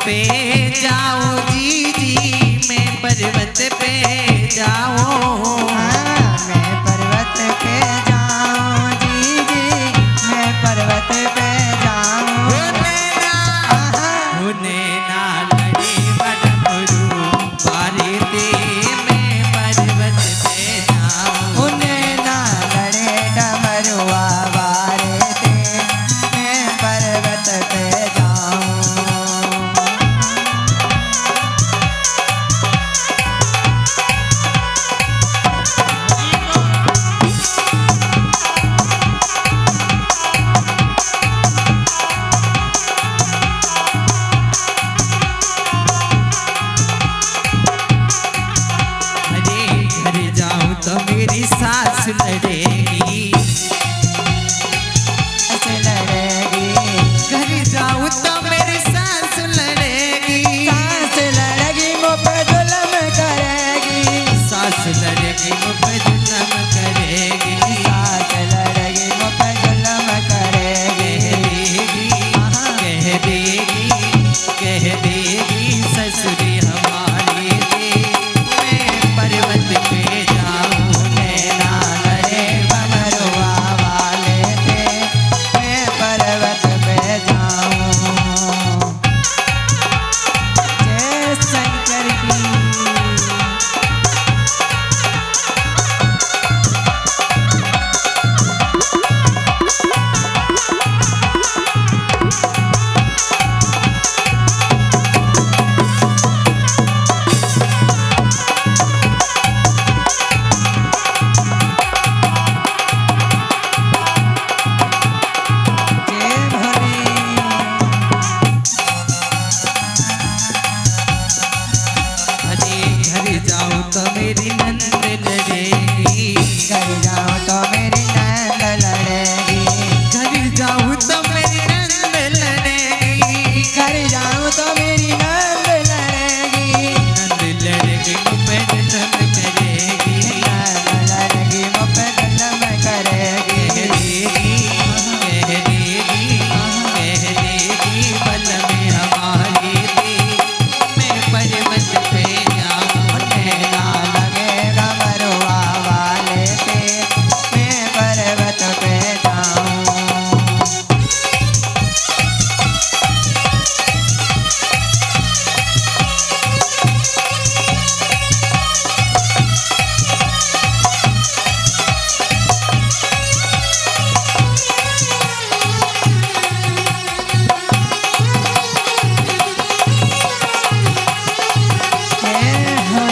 पे जाऊं जी जी, मैं पर्वत पे जाऊं। मैं पर्वत पे जाऊं जी जी, मैं पर्वत पे जाऊं। नैना लड़े डमरू वारे ते, मैं पर्वत पे जाऊं। नैना लड़े डमरुआ वारे ते, मैं पर्वत पे जाऊं। तो मेरी सास लड़ेगी, लड़ेगी। घर जाऊं तो मेरी सास लड़ेगी, सास लड़ेगी मुँह पे जुल्म करेगी। सास लड़ेगी मुँह पे जुल्म करेगी, सास लड़ेगी मुँह पे जुल्म करेगी। कह देगी ससुरी हमारी थी, मैं पर्वत पे जाऊं। नैना लड़े डमरुआ वाले थे, मैं पर्वत पे जाऊं। जय शंकर की। घर जाऊं तो मेरी नंद लड़ेगी, घर जाऊं तो मेरी नैन लड़ेगी। घर जाऊं तो मेरी नंद लड़ेगी, घर जाऊं तो मेरी नंद लड़ेगी। नंद लड़ेगी मुँह पे जुल्म करेगी, नैन लड़ेगी मुँह पे जुल्म करेगी। कह देगी बल में हमारी थी, मैं पर्वत पे जाऊं। नैना लगे डमरुआ वाले थे, मैं पर्वत पे जाऊं। जय हो।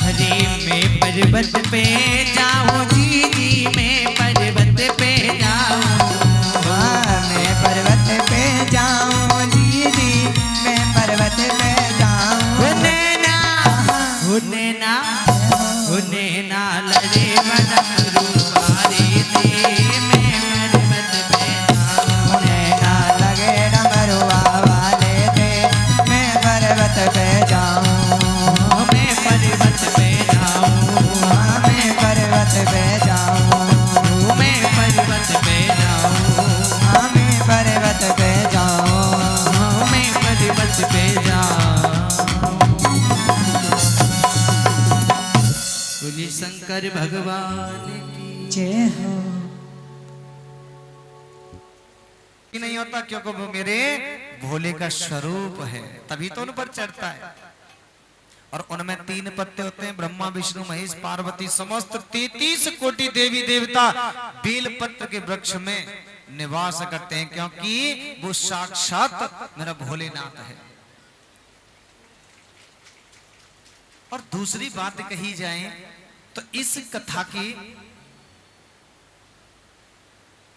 अरे मैं पर्वत पे जाऊं जी जी, मैं पर्वत पे जाऊं। मैं पर्वत पे जाऊं जी जी, मैं पर्वत पे जाऊं। नैना लड़े डमरू वारे थे, मैं पर्वत पे जाऊं। नैना लगे डमरुआ वाले थे, मैं पर्वत पे जाऊं। मैं पर्वत पे जाऊं। मैं पर्वत पे जाऊं। मैं पर्वत पे जाऊं। मैं पर्वत पे जाऊं। मैं पर्वत पे जाऊं। बोलिए शंकर भगवान की जय हो। कि नहीं होता क्योंकि वो मेरे भोले का स्वरूप है, तभी तो उन पर चढ़ता है। और उनमें 3 पत्ते होते हैं, ब्रह्मा विष्णु महेश पार्वती, समस्त 33 कोटि देवी देवता बेल पत्र के वृक्ष में निवास करते हैं, क्योंकि वो साक्षात मेरा भोलेनाथ है। और दूसरी बात कही जाए तो इस कथा की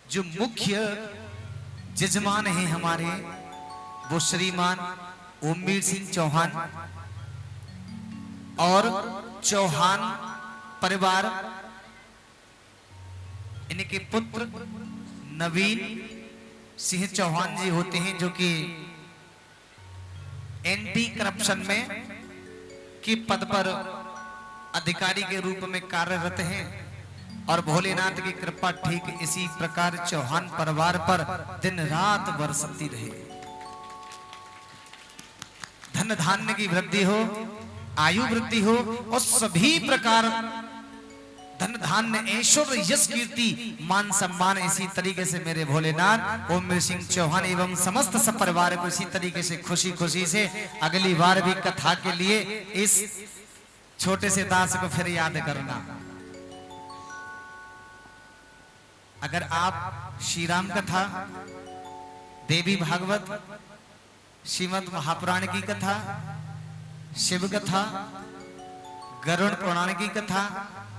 जो मुख्य जजमान हैं हमारे, वो श्रीमान ओमवीर सिंह चौहान और चौहान परिवार, इनके पुत्र नवीन सिंह चौहान जी होते हैं, जो कि एंटी करप्शन में के पद पर अधिकारी के रूप में कार्यरत हैं। और भोलेनाथ की कृपा ठीक इसी प्रकार चौहान परिवार पर दिन रात बरसती रहे। धन धान्य की वृद्धि हो, आयु वृद्धि हो, और सभी प्रकार धन धान्य ऐश्वर्य यश कीर्ति मान सम्मान इसी तरीके से मेरे भोलेनाथ ओमवीर सिंह चौहान एवं समस्त सपरिवार को इसी तरीके से खुशी खुशी से अगली बार भी कथा के लिए इस छोटे से दास को फिर याद करना। अगर आप श्री राम कथा, देवी भागवत, श्रीमद् महापुराण की कथा, शिव कथा, गरुड़ पुराण की कथा,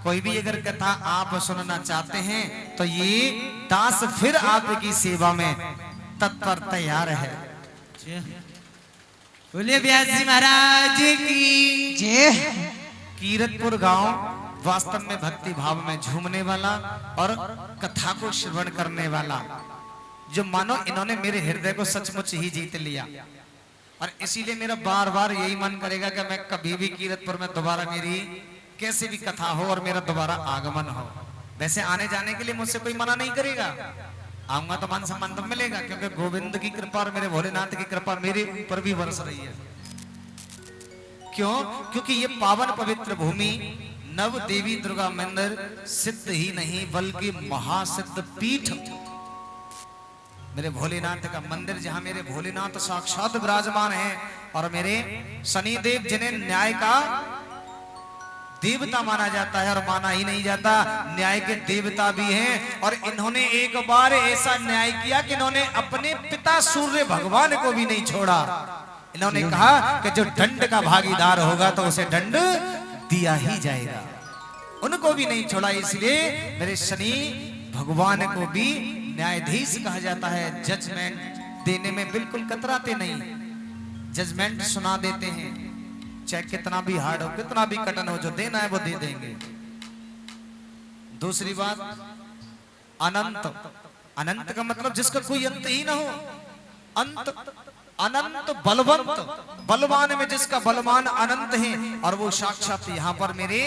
कोई भी अगर कथा आप सुनना चाहते हैं तो ये दास फिर आपकी सेवा में तत्पर तैयार है। बोले व्यास जी महाराज की जय। कीरतपुर गांव वास्तव में भक्ति भाव में झूमने वाला और कथा को श्रवण करने वाला, जो मानो इन्होंने मेरे हृदय को सचमुच ही जीत लिया। और इसीलिए मेरा बार बार यही मन करेगा कि मैं कभी भी कीरतपुर में दोबारा मेरी कैसे भी कथा हो और मेरा दोबारा आगमन हो। वैसे आने जाने के लिए मुझसे कोई मना नहीं करेगा, आऊंगा तो मान सम्मान तो मिलेगा, क्योंकि गोविंद की कृपा और मेरे भोलेनाथ की कृपा मेरे ऊपर भी बरस रही है। क्यों? क्योंकि ये पावन पवित्र भूमि नव देवी दुर्गा मंदिर सिद्ध ही नहीं बल्कि महासिद्ध पीठ मेरे भोलेनाथ का मंदिर, जहां मेरे भोलेनाथ साक्षात विराजमान है। और मेरे शनिदेव जिन्हें न्याय का देवता माना जाता है, और माना ही नहीं जाता, न्याय के देवता भी हैं। और इन्होंने एक बार ऐसा न्याय किया कि इन्होंने अपने पिता सूर्य भगवान को भी नहीं छोड़ा। इन्होंने कहा कि जो दंड का भागीदार होगा तो उसे दंड दिया ही जाएगा, उनको भी नहीं छोड़ा। इसलिए मेरे शनि भगवान को भी न्यायाधीश कहा जाता है। जजमेंट देने में बिल्कुल कतराते नहीं, जजमेंट सुना देते हैं, चाहे कितना भी हार्ड हो, कितना भी कठिन हो, जो देना है वो दे देंगे। दूसरी बात, अनंत। अनंत का मतलब जिसका कोई अंत ही ना हो, अंत अनंत बलवंत, बलवान में जिसका बलवान अनंत है। और वो साक्षात यहाँ पर मेरे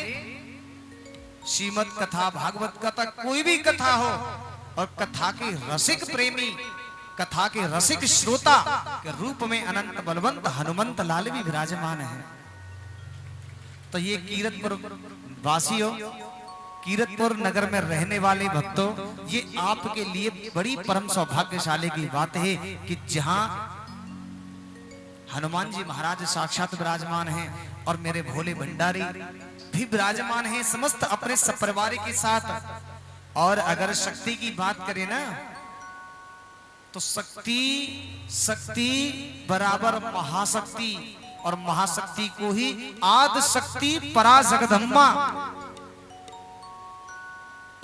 श्रीमद कथा, भागवत कथा, कोई भी कथा हो, और कथा के रसिक प्रेमी, कथा के रसिक श्रोता के रूप में अनंत बलवंत हनुमंत लाल भी विराजमान है। तो ये कीरतपुर वासियों, कीरतपुर नगर में रहने वाले भक्तों, ये आपके लिए बड़ी परम सौभाग्यशाली की बात है कि जहां हनुमान जी महाराज साक्षात विराजमान हैं और मेरे भोले भंडारी भी विराजमान हैं, समस्त अपने सपरिवार के साथ। और अगर शक्ति की बात करें ना, तो शक्ति बराबर महाशक्ति, और महाशक्ति को ही आद शक्ति परा जगदम्बा,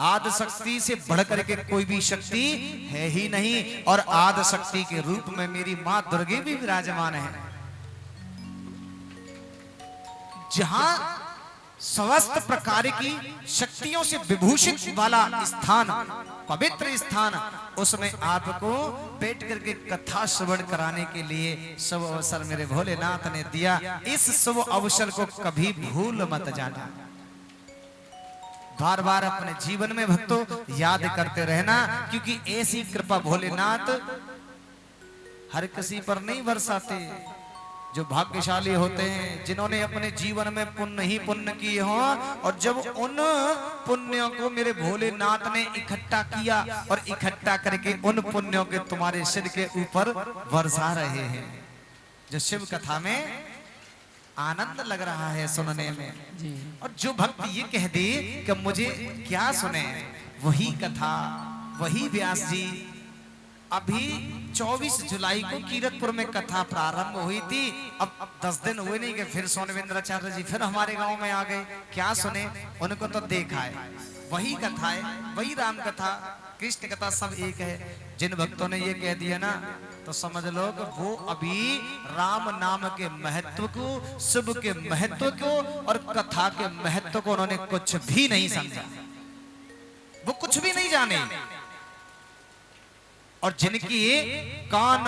आद शक्ति से बढ़कर के कोई भी शक्ति है ही नहीं। और आद शक्ति के रूप में मेरी मां दुर्गे भी विराजमान है। जहां समस्त प्रकार की शक्तियों से विभूषित वाला स्थान, पवित्र स्थान, उसमें आपको बैठ करके कथा श्रवण कराने के लिए शुभ अवसर मेरे भोलेनाथ ने दिया। इस शुभ अवसर को कभी भूल मत जाना। बार बार अपने जीवन में भक्तों याद करते रहना, क्योंकि ऐसी कृपा भोलेनाथ हर किसी पर नहीं बरसाते। जो भाग्यशाली होते हैं, जिन्होंने अपने जीवन में पुण्य ही पुण्य किए हों, और जब उन पुण्यों को मेरे भोलेनाथ ने इकट्ठा किया और इकट्ठा करके उन पुण्यों के तुम्हारे सिर के ऊपर बरसा रहे हैं। जो शिव कथा में आनंद लग रहा है सुनने में जी। और जो भक्त ये कह दे कि मुझे क्या सुने, वही कथा, वही व्यास जी अभी 24 जुलाई को कीरतपुर में कथा प्रारंभ हुई थी। अब 10 दिन हुए नहीं कि फिर सोनवेंद्राचार्य जी फिर हमारे गांव में आ गए। क्या सुने, उनको तो देखा है, वही कथा है, वही राम कथा कृष्ण कथा सब एक है। जिन भक्तों ने ये कह दिया ना, तो समझ लो कि वो अभी राम नाम के महत्व को, शुभ के महत्व को और कथा के महत्व को उन्होंने कुछ भी नहीं समझा, वो कुछ भी नहीं जाने। और जिनकी कान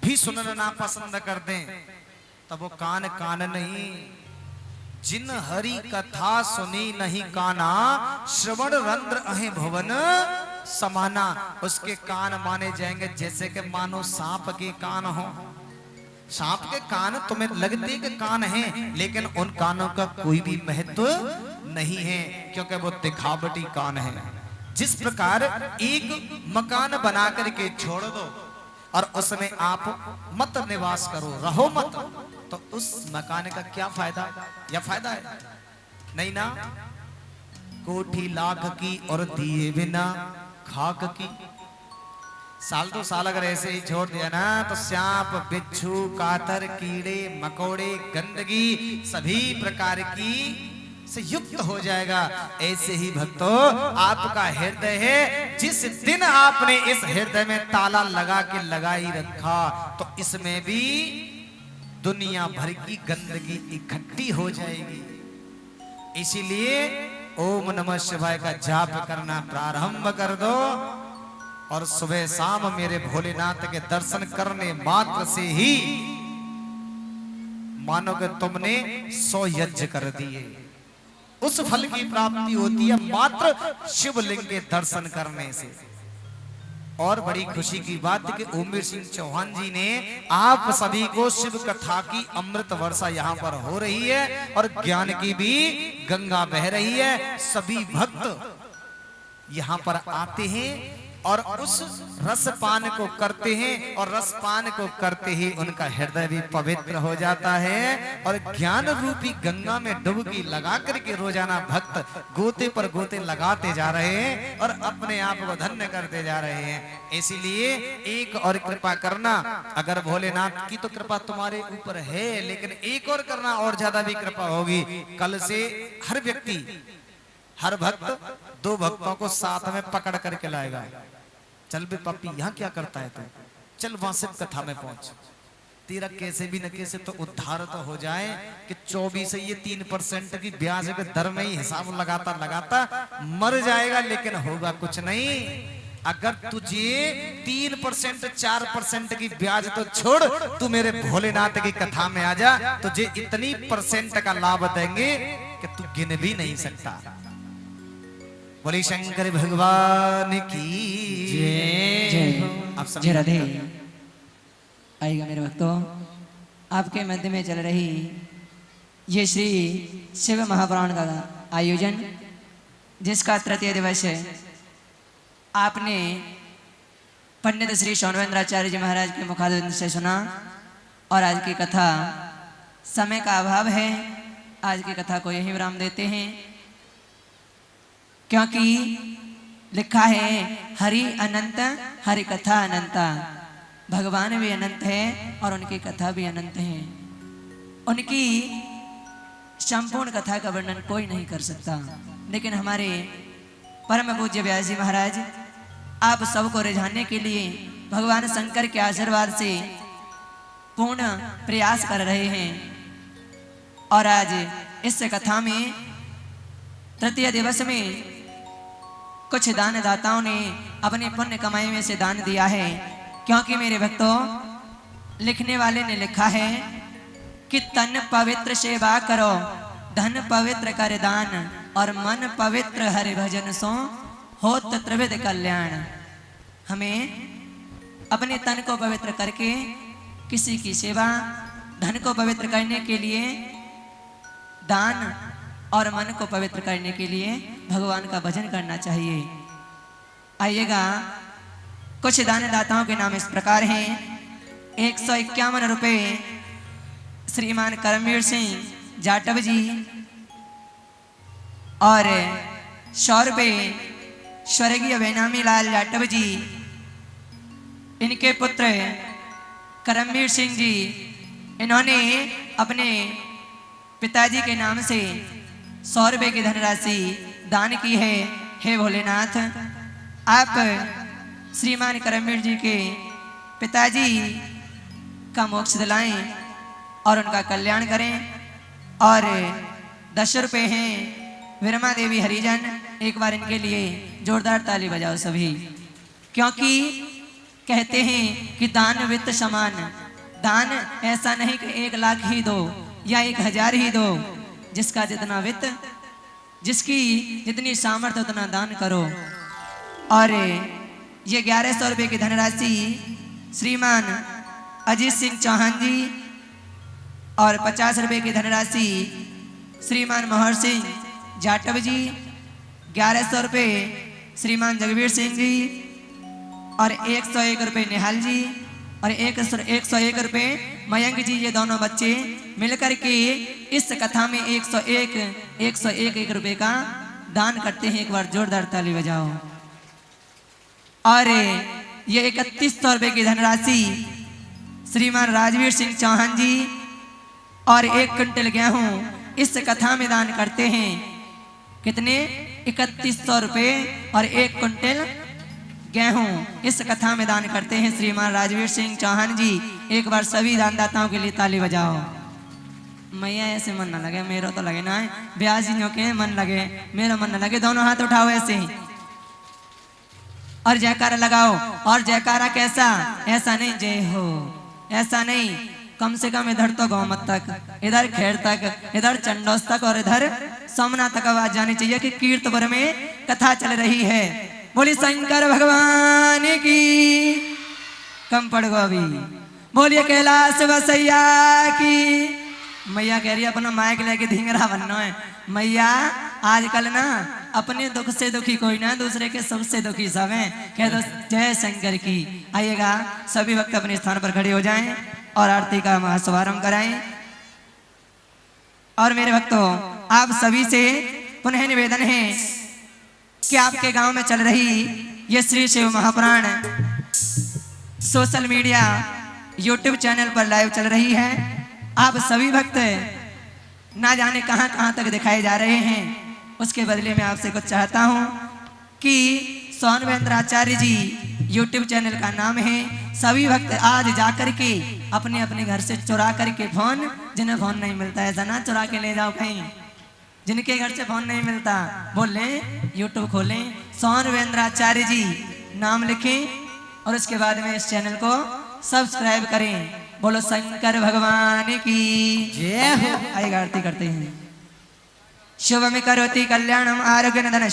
भी सुनना ना पसंद कर दें, तब वो कान कान नहीं। जिन हरि कथा सुनी नहीं काना, श्रवण रंध्र अहे भुवन समाना। उसके कान माने जाएंगे जैसे कि मानो सांप के कान हो। सांप के कान तुम्हें लगते कि कान हैं, लेकिन उन कानों का कोई भी महत्व नहीं है, क्योंकि वो दिखावटी कान है। जिस प्रकार एक मकान बना करके छोड़ दो और उसमें आप मत निवास करो, रहो मत, तो उस मकान का क्या फायदा या फायदा है? नहीं ना। कोठी लाख की और दिए बिना खाक की। साल तो साल अगर ऐसे ही छोड़ दिया ना, तो सांप बिच्छू कातर कीड़े मकोड़े गंदगी सभी प्रकार की से युक्त हो जाएगा। ऐसे ही भक्तों, आपका हृदय है, जिस दिन आपने इस हृदय में ताला लगा के लगाई रखा, तो इसमें भी दुनिया भर की गंदगी इकट्ठी हो जाएगी। इसीलिए ओम नमः शिवाय का जाप करना प्रारंभ कर दो, और सुबह शाम मेरे भोलेनाथ के दर्शन करने मात्र से ही मानो कि तुमने 100 यज्ञ कर दिए। उस फल की प्राप्ति होती है मात्र शिवलिंग के दर्शन करने से। और बड़ी खुशी की बात है कि ओमवीर सिंह चौहान जी ने आप सभी को शिव कथा की अमृत वर्षा यहाँ पर हो रही है, और ज्ञान की भी गंगा बह रही है। सभी भक्त यहाँ पर आते हैं और उस रसपान को करते हैं, और रसपान को करते ही उनका हृदय भी पवित्र हो जाता है, और ज्ञान रूपी गंगा में डुबकी लगा करके रोजाना भक्त गोते पर गोते लगाते जा रहे हैं और अपने आप को धन्य करते जा रहे हैं। इसीलिए एक और कृपा करना, अगर भोलेनाथ की तो कृपा तुम्हारे ऊपर है, लेकिन एक और करना और ज्यादा भी कृपा होगी। कल से हर व्यक्ति, हर भक्त 2 भक्तों को साथ में पकड़ करके लाएगा। चल बे पापी, यहाँ क्या करता है तू, चल वहां से कथा में पहुंच, तेरा कैसे भी न कैसे तो उद्धार तो हो जाए। कि 24 से ये 3% की ब्याज के दर में ही हिसाब लगाता लगाता मर जाएगा, लेकिन होगा कुछ नहीं। अगर तुझे 3% 4% की ब्याज तो छोड़, तू मेरे भोलेनाथ की कथा में आ जा, तुझे इतनी परसेंट का लाभ देंगे कि तू गिन भी नहीं सकता। बोले शंकर भगवान की जय। आप सब जय राधे। आइएगा मेरे भक्तों, आपके मध्य में चल रही ये श्री शिव महापुराण का आयोजन, जिसका तृतीय दिवस है, आपने पंडित श्री सोनवेंद्राचार्य जी महाराज के मुखारविंद से सुना। और आज की कथा, समय का अभाव है, आज की कथा को यही विराम देते हैं, क्योंकि लिखा है हरि अनंत हरि कथा अनंता। भगवान भी अनंत है और उनकी कथा भी अनंत है। उनकी संपूर्ण कथा का वर्णन कोई नहीं कर सकता। लेकिन हमारे परम पूज्य व्यास जी महाराज आप सबको रिझाने के लिए भगवान शंकर के आशीर्वाद से पूर्ण प्रयास कर रहे हैं। और आज इस कथा में तृतीय दिवस में कुछ दान दाताओं ने अपने पुण्य कमाई में से दान दिया है। क्योंकि मेरे भक्तों, लिखने वाले ने लिखा है कि तन पवित्र सेवा करो, धन पवित्र कर दान, और मन पवित्र हरि भजन सो होत त्रिविध कल्याण। हमें अपने तन को पवित्र करके किसी की सेवा, धन को पवित्र करने के लिए दान, और मन को पवित्र करने के लिए भगवान का भजन करना चाहिए। आइएगा, कुछ दान दाताओं के नाम इस प्रकार हैं। 151 रुपये श्रीमान करमवीर सिंह जाटव जी, और 100 रुपये स्वर्गीय बेनामी लाल जाटव जी, इनके पुत्र करमवीर सिंह जी, इन्होंने अपने पिताजी के नाम से 100 रुपये की धनराशि दान की है। हे भोलेनाथ, आप श्रीमान करमवीर जी के पिताजी का मोक्ष दिलाएं और उनका कल्याण करें। और 10 रुपये हैं विरमा देवी हरिजन, एक बार इनके लिए जोरदार ताली बजाओ सभी, क्योंकि कहते हैं कि दान वित्त समान। दान ऐसा नहीं कि 1 लाख ही दो या 1000 ही दो, जिसका जितना वित्त, जिसकी जितनी सामर्थ्य उतना दान करो। और ये 1100 रुपये की धनराशि श्रीमान अजीत सिंह चौहान जी और 50 रुपये की धनराशि श्रीमान मोहर सिंह जाटव जी, 1100 रुपये श्रीमान जगवीर सिंह जी और 101 रुपये निहाल जी और 101 रुपये मयंक जी। ये दोनों बच्चे मिलकर के इस कथा में 101 रुपये का दान करते हैं। एक बार जोरदार ताली बजाओ। और ये 3100 रुपये की धनराशि श्रीमान राजवीर सिंह चौहान जी और 1 क्विंटल गेहूं इस कथा में दान करते हैं। कितने? 3100 रुपये और 1 क्विंटल गेहूं इस कथा में दान करते हैं श्रीमान राजवीर सिंह चौहान जी। एक बार सभी दानदाताओं के लिए ताली बजाओ। मैया ऐसे मन ना लगे, मेरा तो लगे ना, ब्याज के मन लगे, मेरा मन ना लगे। दोनों हाथ उठाओ ऐसे और जयकारा लगाओ। और जयकारा कैसा? ऐसा नहीं जय हो, ऐसा नहीं, कम से कम इधर तो गौमत तक, इधर खेड़ तक, इधर चंडोस तक और इधर सोमनाथ तक आवाज जानी चाहिए कि कीर्तपुर में कथा चल रही है। बोली शंकर भगवान की। कम पड़ गो अभी। बोलिए कैलाश बसैया की। मैया कह रही है अपना माइक लेके धींगरा बनना है। मैया आजकल ना अपने दुख से दुखी कोई ना, दूसरे के सुख से दुखी सब हैं। कह दो जय शंकर की। आइएगा सभी वक्त अपने स्थान पर खड़े हो जाएं और आरती का शुभारंभ कराएं। और मेरे भक्तों, आप सभी से पुनः निवेदन है कि आपके गांव में चल रही ये Shri Shiv Mahapuran social media YouTube channel पर लाइव चल रही है। आप सभी भक्त ना जाने कहां कहां तक दिखाए जा रहे हैं। उसके बदले में आपसे कुछ चाहता हूं कि सोनवेंद्र आचार्य जी यूट्यूब चैनल का नाम है। सभी भक्त आज जाकर के अपने अपने घर से चुरा करके फोन, जिन्हें फोन नहीं मिलता है ना चुरा के ले जाओ कहीं। जिनके घर से फोन नहीं मिलता बोले यूट्यूब खोलें, सोनवेंद्र आचार्य जी नाम लिखें और उसके बाद में इस चैनल को सब्सक्राइब करें। बोलो शंकर भगवान की जय हो। आइए आरती करते हैं। शुभम करोति कल्याणम आरोग्य धन